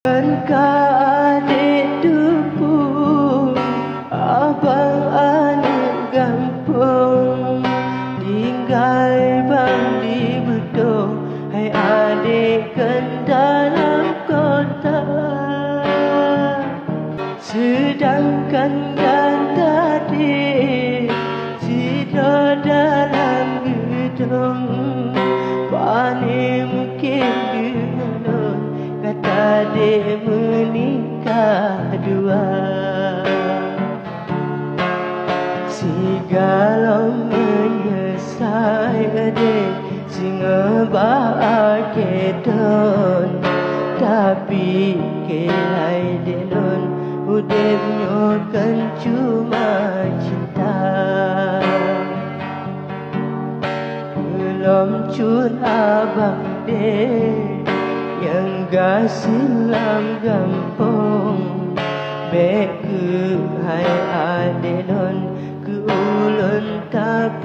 Adik tupu abang anak kampung, tinggal bang di bedong, hai adik kan dalam kota. Sedangkan adik tidur dalam gedung, pani mungkin dengan kata adik menikah dua. Segala menyesal adik singa bahagian, tapi kelai denon udepnya kan cuma cinta. Belum cun abang dek yang gak silam gampang, bek ke hai adik non ke ulun tak